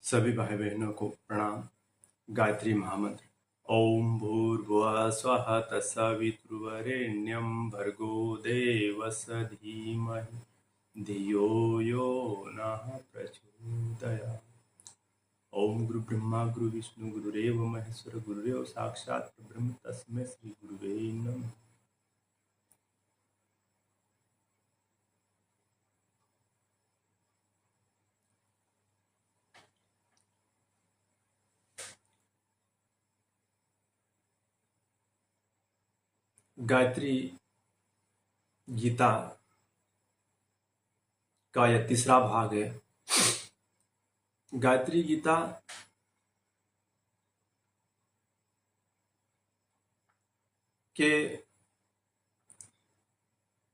सभी भाई बहनों को प्रणाम। गायत्री महामंत्र। ओम भूर्भुवः स्वः तत्सवितुर्वरेण्यं भर्गो देवस्य धीमहि धियो यो नः प्रचोदयात्। ओम गुरु ब्रह्मा गुरु विष्णु गुरुदेव महेश्वर गुरुदेव साक्षात् ब्रह्म तस्मै श्री गुरुवे नमः। गायत्री गीता का यह तीसरा भाग है। गायत्री गीता के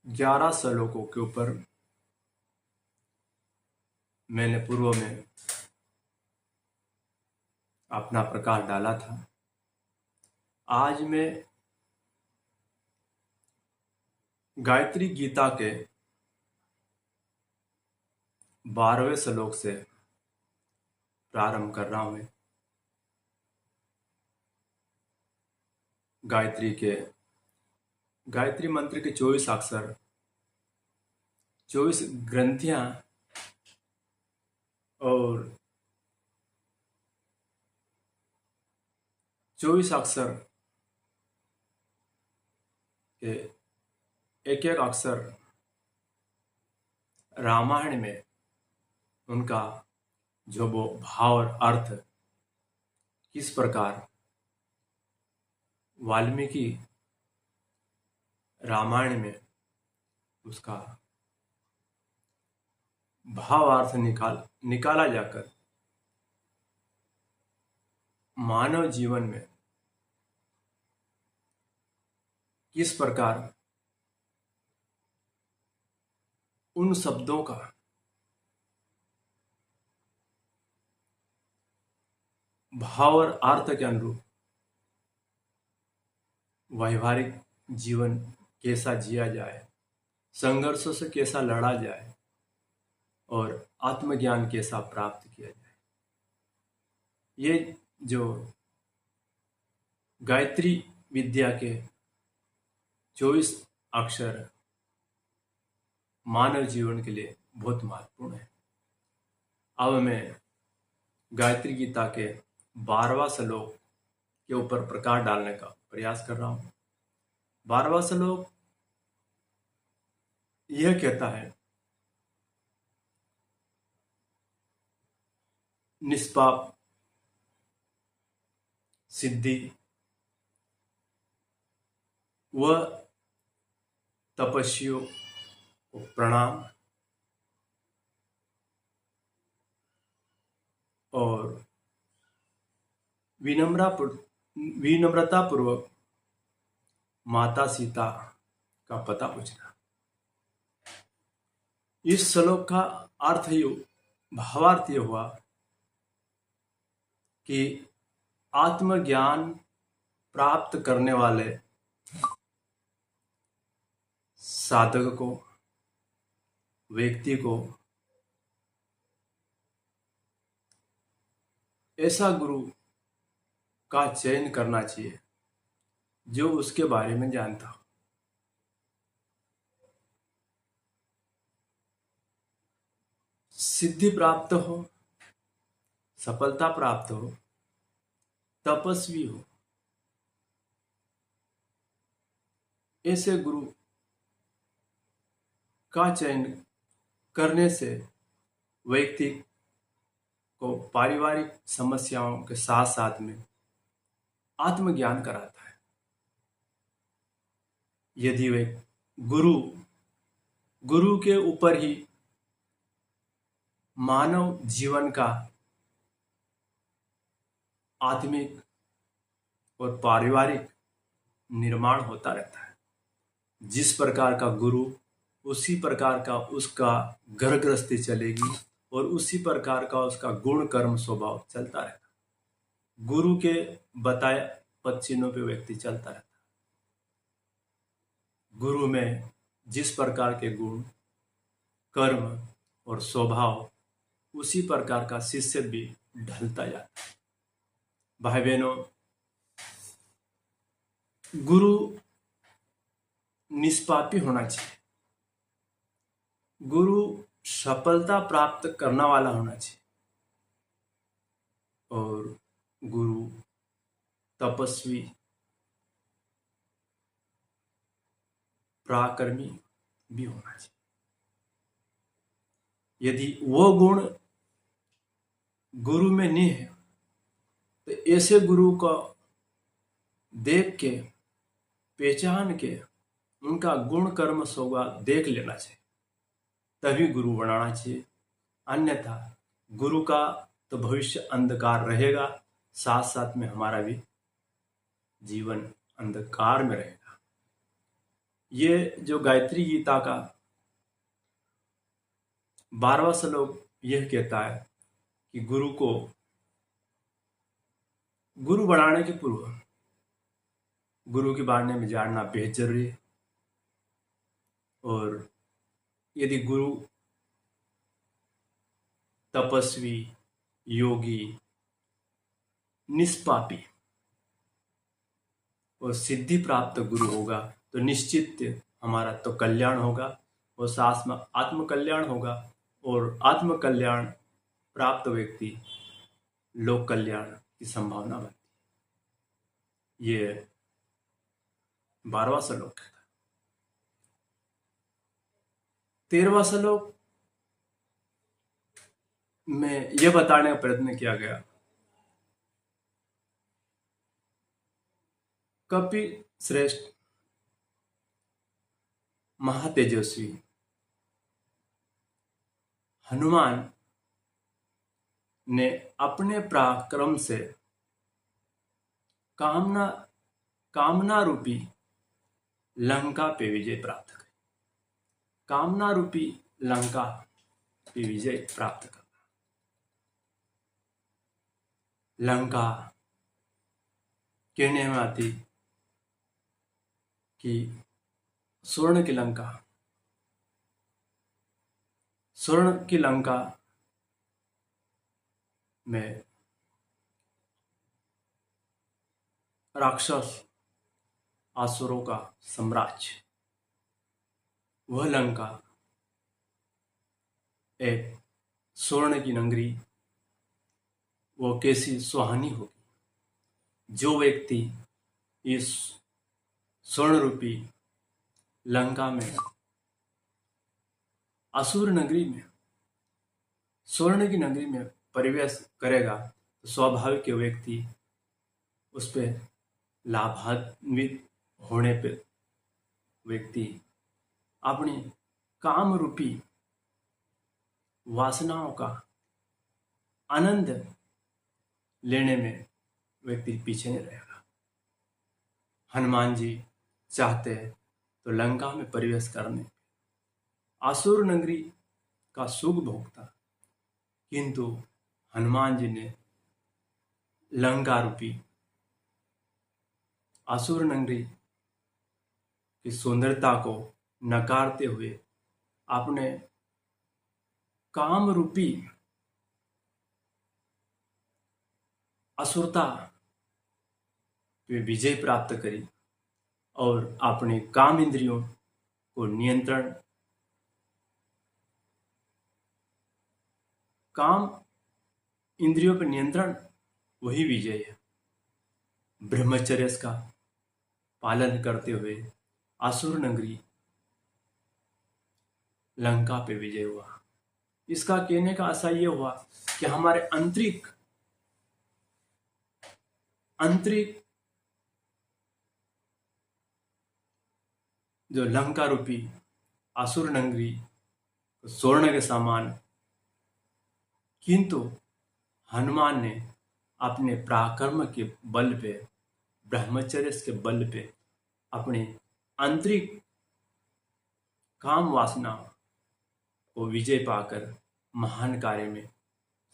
11 श्लोकों के ऊपर मैंने पूर्व में अपना प्रकाश डाला था। आज मैं गायत्री गीता के 12वें श्लोक से प्रारंभ कर रहा हूं। गायत्री मंत्र के 24 अक्षर, 24 ग्रंथियां और 24 अक्षर के एक एक अक्षर रामायण में उनका जो वो भाव और अर्थ किस प्रकार वाल्मीकि रामायण में उसका भावार्थ निकाला जाकर मानव जीवन में किस प्रकार उन शब्दों का भाव और अर्थ के अनुरूप वैवाहिक जीवन कैसा जिया जाए, संघर्षों से कैसा लड़ा जाए और आत्मज्ञान कैसा प्राप्त किया जाए। ये जो गायत्री विद्या के 24 अक्षर मानव जीवन के लिए बहुत महत्वपूर्ण है। अब मैं गायत्री गीता के 12वां श्लोक के ऊपर प्रकाश डालने का प्रयास कर रहा हूं। 12वां श्लोक यह कहता है, निष्पाप सिद्धि व तपस्वियों को प्रणाम और विनम्रतापूर्वक माता सीता का पता पूछना। इस श्लोक का भावार्थ ये हुआ कि आत्मज्ञान प्राप्त करने वाले साधक को, व्यक्ति को ऐसा गुरु का चयन करना चाहिए जो उसके बारे में जानता हो। सिद्धि प्राप्त हो, सफलता प्राप्त हो, तपस्वी हो, ऐसे गुरु का चयन करने से व्यक्ति को पारिवारिक समस्याओं के साथ साथ में आत्मज्ञान कराता है। यदि वे गुरु के ऊपर ही मानव जीवन का आत्मिक और पारिवारिक निर्माण होता रहता है, जिस प्रकार का गुरु उसी प्रकार का उसका घर गृहस्थी चलेगी और उसी प्रकार का उसका गुण कर्म स्वभाव चलता रहता है। गुरु के बताए पद चिन्हों पे व्यक्ति चलता रहता है। गुरु में जिस प्रकार के गुण कर्म और स्वभाव, उसी प्रकार का शिष्य भी ढलता जाता है। भाई बहनों, गुरु निष्पापी होना चाहिए। गुरु सफलता प्राप्त करने वाला होना चाहिए और गुरु तपस्वी पराक्रमी भी होना चाहिए। यदि वो गुण गुरु में नहीं है तो ऐसे गुरु को देख के, पहचान के, उनका गुण कर्म स्वभाव देख लेना चाहिए, तभी गुरु बनाना चाहिए। अन्यथा गुरु का तो भविष्य अंधकार रहेगा, साथ साथ में हमारा भी जीवन अंधकार में रहेगा। ये जो गायत्री गीता का 12वां श्लोक यह कहता है कि गुरु को, गुरु बनाने के पूर्व गुरु के बारे में जानना बेहद जरूरी है। और यदि गुरु तपस्वी, योगी, निष्पापी और सिद्धि प्राप्त गुरु होगा तो निश्चित हमारा तो कल्याण होगा और साथ में आत्मकल्याण होगा, और आत्मकल्याण प्राप्त व्यक्ति लोक कल्याण की संभावना बनती है। ये 12वां श्लोक है। 13वां श्लोक में यह बताने का प्रयत्न किया गया, कपि श्रेष्ठ महातेजस्वी हनुमान ने अपने पराक्रम से कामना रूपी लंका पे विजय प्राप्त करी। कामना रूपी लंका पे विजय प्राप्त करना। लंका कहने में आती कि स्वर्ण की लंका, स्वर्ण की लंका में राक्षस असुरों का साम्राज्य, वह लंका एक स्वर्ण की नगरी, वो कैसी सुहानी होगी। जो व्यक्ति इस स्वर्ण रूपी लंका में, असुर नगरी में, स्वर्ण की नगरी में प्रवेश करेगा तो स्वाभाविक व्यक्ति उस पर लाभान्वित होने पर व्यक्ति अपनी काम रूपी वासनाओं का आनंद लेने में व्यक्ति पीछे नहीं रहेगा। हनुमान जी चाहते तो लंका में प्रवेश करने, असुर नगरी का सुख भोगता, किंतु हनुमान जी ने लंका रूपी असुर नगरी की सुंदरता को नकारते हुए अपने काम रूपी असुरता पे विजय प्राप्त करी और अपने काम इंद्रियों को नियंत्रण, काम इंद्रियों पर नियंत्रण वही विजय है। ब्रह्मचर्य का पालन करते हुए असुर नगरी लंका पे विजय हुआ। इसका कहने का आशा यह हुआ कि हमारे आंतरिक जो लंका रूपी असुर नगरी स्वर्ण के समान, किंतु हनुमान ने अपने पराक्रम के बल पे, ब्रह्मचर्य के बल पे अपने आंतरिक काम वासना को विजय पाकर महान कार्य में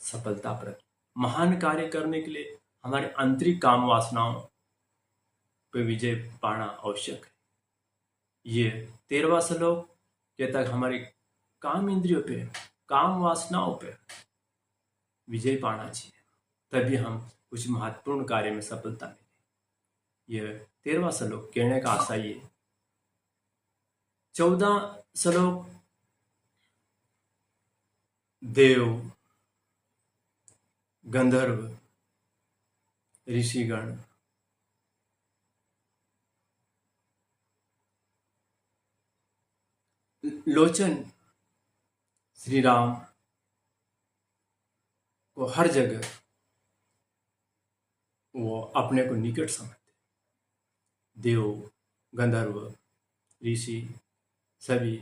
सफलता प्राप्त। महान कार्य करने के लिए हमारे आंतरिक काम वासनाओं पे विजय पाना आवश्यक है। ये 13वां श्लोक कहता है हमारे काम इंद्रियों पे, काम वासनाओं पे विजय पाना चाहिए। तभी हम कुछ महत्वपूर्ण कार्य में सफलता मिले। यह 13वां श्लोक कहने का आशा ये। 14 श्लोक देव, गंधर्व, ऋषिगण, लोचन श्री राम को हर जगह वो अपने को निकट समझते। देव, गंधर्व, ऋषि सभी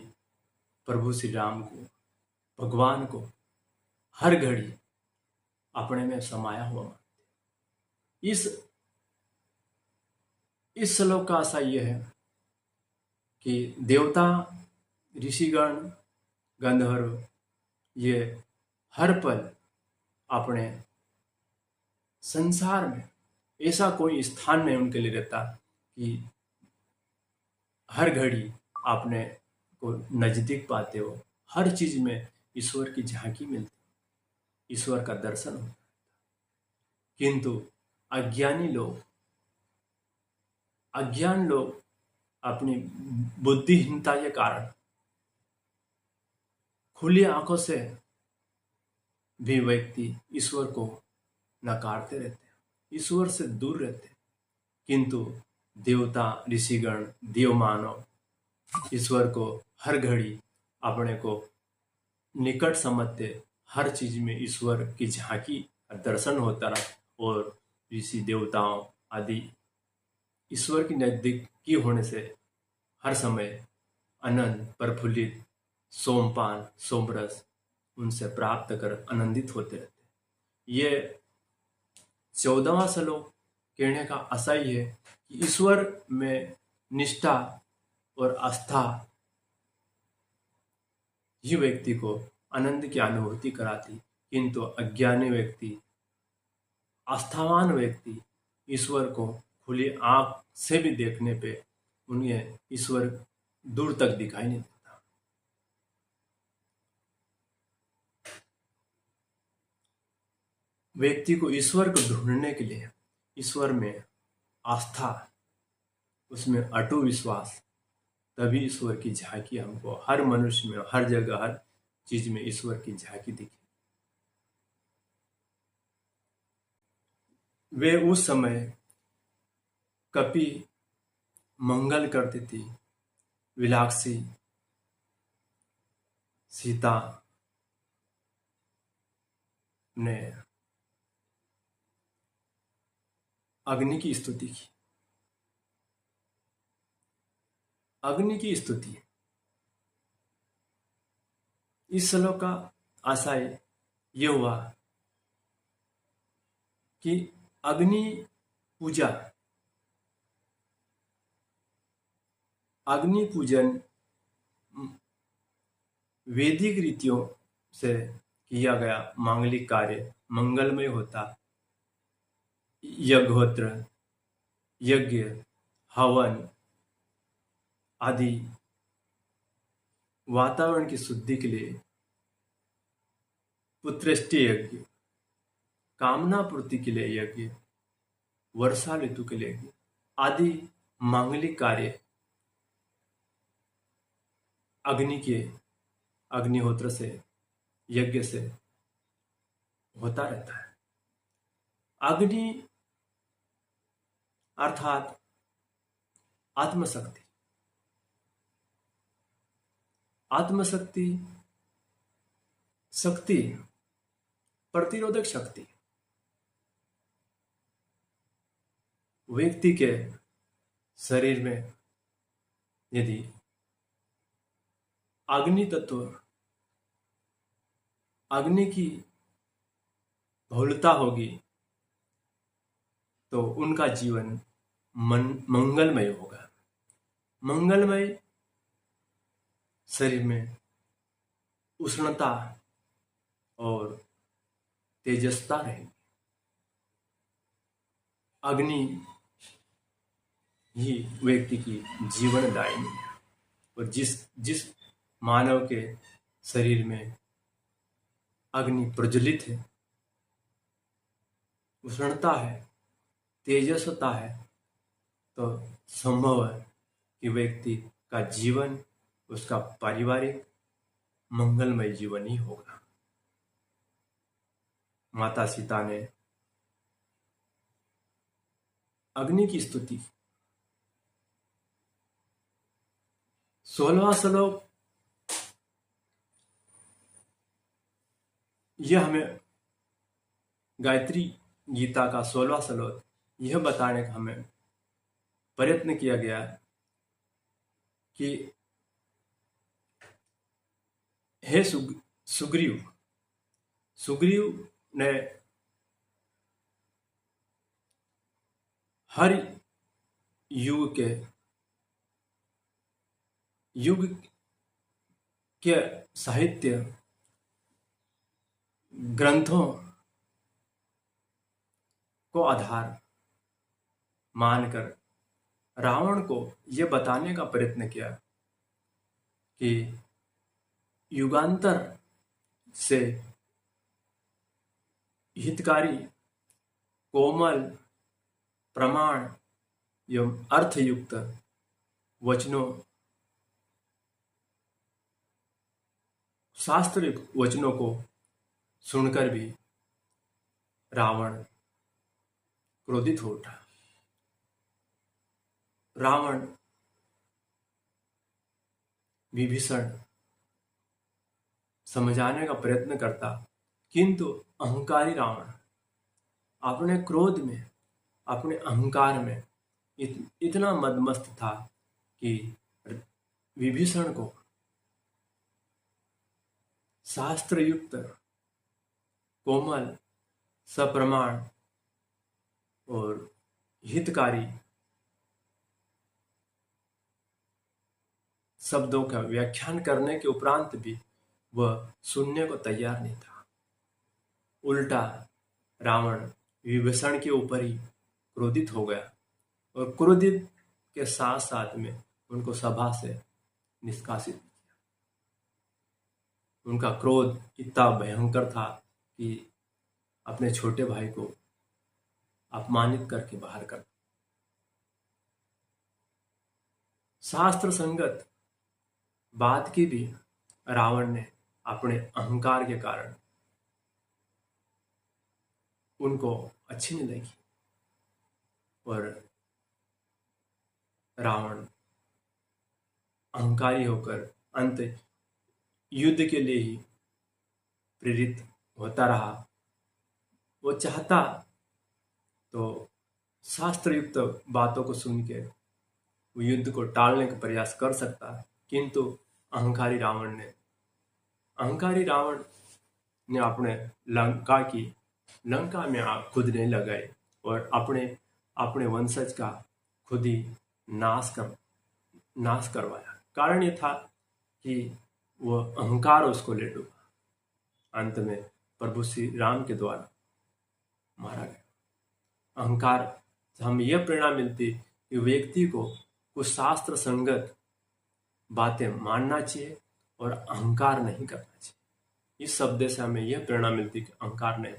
प्रभु श्री राम को, भगवान को हर घड़ी अपने में समाया हुआ मानते। इस श्लोक का आशा यह है कि देवता, ऋषिगण, गंधर्व ये हर पल अपने संसार में ऐसा कोई स्थान नहीं उनके लिए रहता कि हर घड़ी अपने को नजदीक पाते हो। हर चीज में ईश्वर की झांकी मिलती, ईश्वर का दर्शन होता। किंतु अज्ञान लोग अपनी बुद्धिहीनता के कारण खुली आंखों से भी व्यक्ति ईश्वर को नकारते रहते हैं, ईश्वर से दूर रहते हैं। किंतु देवता, ऋषिगण, देव मानव ईश्वर को हर घड़ी अपने को निकट समझते, हर चीज में ईश्वर की झांकी दर्शन होता रहा। और ऋषि देवताओं आदि ईश्वर की नजदीकी होने से हर समय आनंद, प्रफुल्लित, सोमपान, सोमरस उनसे प्राप्त कर आनंदित होते रहते। ये 14वां श्लोक कहने का आशा ही है कि ईश्वर में निष्ठा और आस्था ही व्यक्ति को आनंद की अनुभूति कराती। किंतु अज्ञानी व्यक्ति, आस्थावान व्यक्ति ईश्वर को खुली आंख से भी देखने पे उन्हें ईश्वर दूर तक दिखाई नहीं देता। व्यक्ति को ईश्वर को ढूंढने के लिए ईश्वर में आस्था, उसमें अटूट विश्वास, तभी ईश्वर की झांकी हमको हर मनुष्य में, हर जगह, हर चीज में ईश्वर की झांकी दिखी। वे उस समय कपि मंगल करती थी, विलासी सीता ने अग्नि की स्तुति की। अग्नि की स्तुति इस श्लोक का आशय ये हुआ कि अग्नि पूजा, अग्नि पूजन वैदिक रीतियों से किया गया मांगलिक कार्य मंगलमय होता। यज्ञोत्र, यज्ञ, हवन आदि वातावरण की शुद्धि के लिए, पुत्रेष्टि यज्ञ, कामना पूर्ति के लिए यज्ञ, वर्षा ऋतु के लिए आदि मांगलिक कार्य अग्निहोत्र से, यज्ञ से होता रहता है। अग्नि अर्थात आत्मशक्ति, आत्मशक्ति शक्ति, प्रतिरोधक शक्ति व्यक्ति के शरीर में यदि अग्नि तत्व, अग्नि की बहुलता होगी तो उनका जीवन मंगलमय होगा। मंगलमय शरीर में उष्णता और तेजस्ता रहेगी। अग्नि ही व्यक्ति की जीवनदायिनी है। और जिस मानव के शरीर में अग्नि प्रज्वलित है, उष्णता है, तेजस्वता है, तो संभव है कि व्यक्ति का जीवन, उसका पारिवारिक मंगलमय जीवन ही होगा। माता सीता ने अग्नि की स्तुति। 16वां श्लोक यह हमें गायत्री गीता का 16वां श्लोक यह बताने का हमें प्रयत्न किया गया कि हे सुग्रीव, सुग्रीव ने हर युग के साहित्य ग्रंथों को आधार मानकर रावण को यह बताने का प्रयत्न किया कि युगांतर से हितकारी, कोमल, प्रमाण एवं अर्थयुक्त वचनों, शास्त्रिक वचनों को सुनकर भी रावण क्रोधित हो उठा। रावण विभीषण समझाने का प्रयत्न करता, किंतु अहंकारी रावण अपने क्रोध में, अपने अहंकार में इतना मदमस्त था कि विभीषण को शास्त्रयुक्त, कोमल, सप्रमाण और हितकारी शब्दों का व्याख्यान करने के उपरांत भी वह सुनने को तैयार नहीं था। उल्टा रावण विभीषण के ऊपर ही क्रोधित हो गया और क्रोधित के साथ साथ में उनको सभा से निष्कासित किया। उनका क्रोध इतना भयंकर था कि अपने छोटे भाई को अपमानित करके बाहर कर। शास्त्र संगत बात की भी रावण ने अपने अहंकार के कारण उनको अच्छी नहीं लगी और रावण अहंकारी होकर अंत युद्ध के लिए ही प्रेरित होता रहा। वो चाहता तो शास्त्रयुक्त बातों को सुन के वो युद्ध को टालने का प्रयास कर सकता, किंतु अहंकारी रावण ने अपने लंका में आग खुद नहीं लगाई और अपने वंशज का खुद ही नाश करवाया। कारण ये था कि वह अहंकार उसको ले डूबा। अंत में प्रभु श्री राम के द्वारा मारा गया। अहंकार से हमें यह प्रेरणा मिलती कि व्यक्ति को कुछ शास्त्र संगत बातें मानना चाहिए और अहंकार नहीं करना चाहिए। इस शब्द से हमें यह प्रेरणा मिलती कि अहंकार नहीं।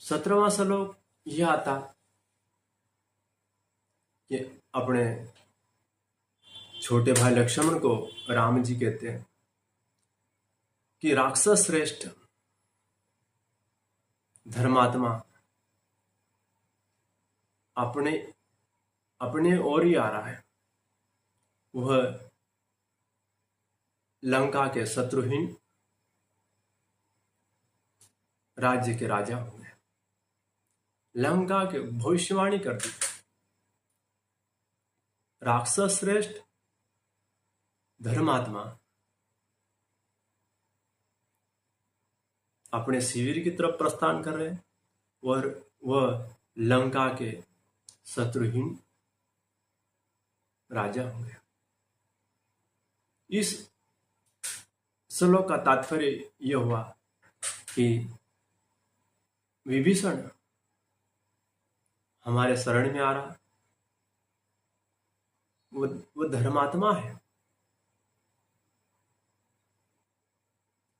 17वां श्लोक यह आता कि अपने छोटे भाई लक्ष्मण को राम जी कहते हैं कि राक्षस श्रेष्ठ धर्मात्मा अपने ओर ही आ रहा है। वह लंका के शत्रुहीन राज्य के राजा होंगे। लंका के भविष्यवाणी कर दी। राक्षस श्रेष्ठ धर्मात्मा अपने शिविर की तरफ प्रस्थान कर रहे हैं और वह लंका के शत्रुहीन राजा होंगे। इस श्लोक का तात्पर्य यह हुआ कि विभीषण हमारे शरण में आ रहा, वो धर्मात्मा है।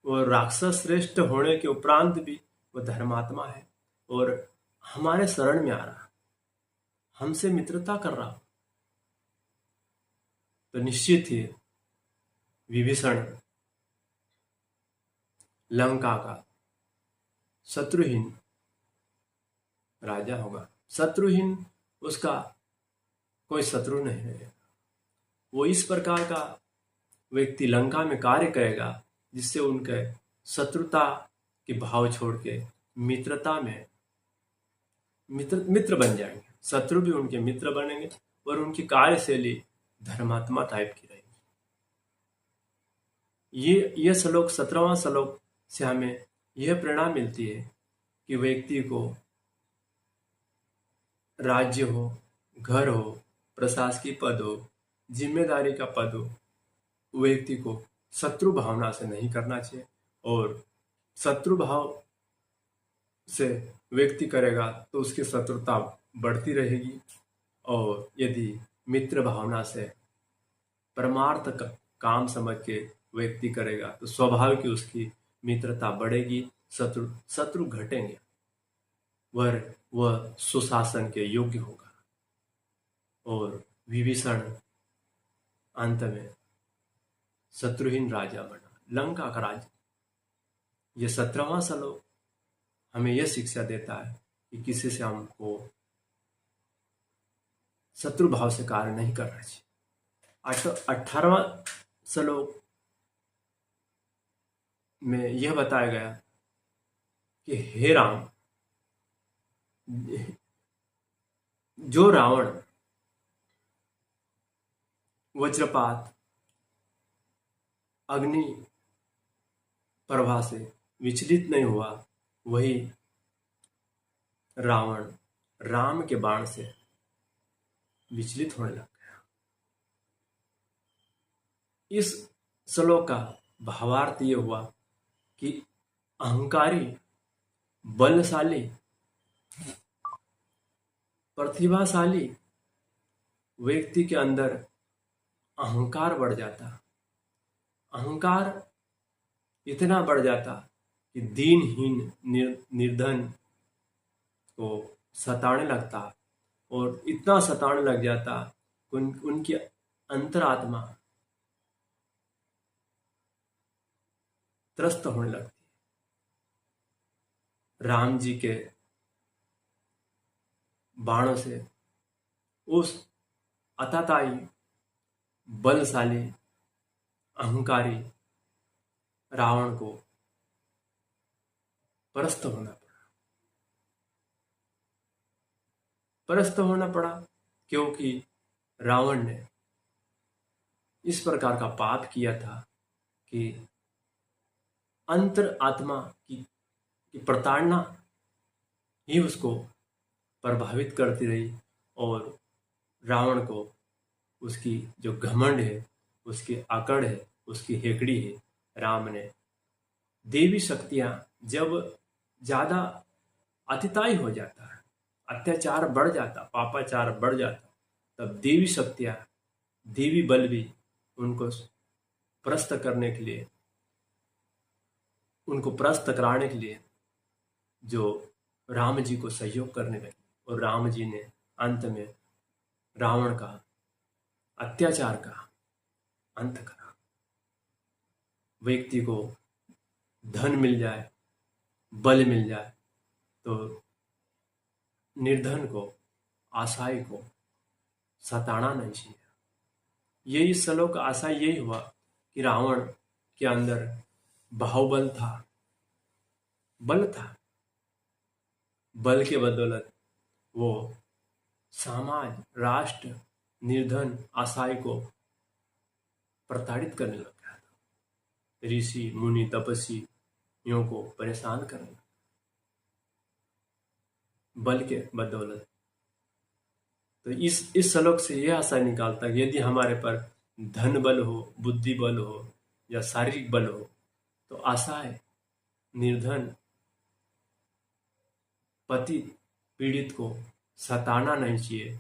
वो राक्षस श्रेष्ठ होने के उपरांत भी वो धर्मात्मा है और हमारे शरण में आ रहा, हमसे मित्रता कर रहा, तो निश्चित ही विभीषण लंका का शत्रुहीन राजा होगा। शत्रुहीन, उसका कोई शत्रु नहीं रहेगा। वो इस प्रकार का व्यक्ति लंका में कार्य करेगा जिससे उनके शत्रुता के भाव छोड़ के मित्रता में मित्र बन जाएंगे। शत्रु भी उनके मित्र बनेंगे और उनकी कार्यशैली धर्मात्मा टाइप की रहेगी। ये श्लोक 17वां श्लोक से हमें यह प्रेरणा मिलती है कि व्यक्ति को राज्य हो, घर हो, प्रशासकीय पद हो, जिम्मेदारी का पद हो, व्यक्ति को शत्रु भावना से नहीं करना चाहिए। और शत्रु भाव से व्यक्ति करेगा तो उसकी शत्रुता बढ़ती रहेगी, और यदि मित्र भावना से परमार्थ काम समझ के व्यक्ति करेगा तो स्वाभाविक उसकी मित्रता बढ़ेगी, शत्रु घटेंगे, वह सुशासन के योग्य होगा। और विभीषण अंत में शत्रुहीन राजा बना, लंका का राजा। यह 17वां श्लोक हमें यह शिक्षा देता है कि किसी से हमको शत्रु भाव से कार्य नहीं करना चाहिए। 18वां श्लोक में यह बताया गया कि हे राम, जो रावण वज्रपात अग्नि प्रभा से विचलित नहीं हुआ, वही रावण राम के बाण से विचलित होने लग गया। इस श्लोक का भावार्थ ये हुआ कि अहंकारी, बलशाली, प्रतिभाशाली व्यक्ति के अंदर अहंकार बढ़ जाता, अहंकार इतना बढ़ जाता कि दीनहीन निर्धन को सताने लगता, और इतना सताने लग जाता उनकी अंतरात्मा त्रस्त होने लगती। राम जी के बाणों से उस अताताई, बलशाली, अहंकारी रावण को परास्त होना पड़ा, क्योंकि रावण ने इस प्रकार का पाप किया था कि अंतर आत्मा की प्रताड़ना ही उसको प्रभावित करती रही, और रावण को उसकी जो घमंड है, उसकी आकड़ है, उसकी हेकड़ी है, राम ने देवी शक्तियां जब ज्यादा अतिताई हो जाता है, अत्याचार बढ़ जाता, पापाचार बढ़ जाता, तब देवी शक्तियां, देवी बल भी उनको परास्त करने के लिए, उनको परास्त कराने के लिए जो राम जी को सहयोग करने लगे, और राम जी ने अंत में रावण का अत्याचार का अंत करा। व्यक्ति को धन मिल जाए, बल मिल जाए, तो निर्धन को, आशाई को सताना नहीं चाहिए। ये इस श्लोक का आशा यही हुआ कि रावण के अंदर बाहुबल था, बल था, बल के बदौलत वो समाज, राष्ट्र, निर्धन, आशाई को प्रताड़ित करने लग गया था, ऋषि मुनि तपस्वियों को परेशान करने लगा बल के बदौलत। तो इस श्लोक से यह आशा निकालता कि यदि हमारे पर धन बल हो, बुद्धि बल हो या शारीरिक बल हो, तो आशाएं, निर्धन, पति पीड़ित को सताना नहीं चाहिए,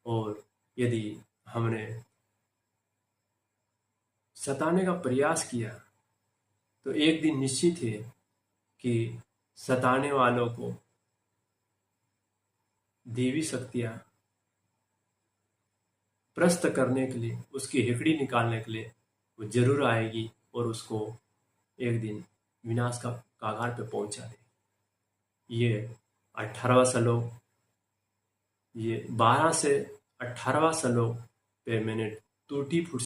और यदि हमने सताने का प्रयास किया तो एक दिन निश्चित है कि सताने वालों को देवी शक्तियां प्रस्त करने के लिए, उसकी हिकड़ी निकालने के लिए वो जरूर आएगी और उसको एक दिन विनाश का कागार पे पहुंचा दे। ये 18वां श्लोक, ये 12 से 18वां श्लोक पे मैंने टूटी फूटी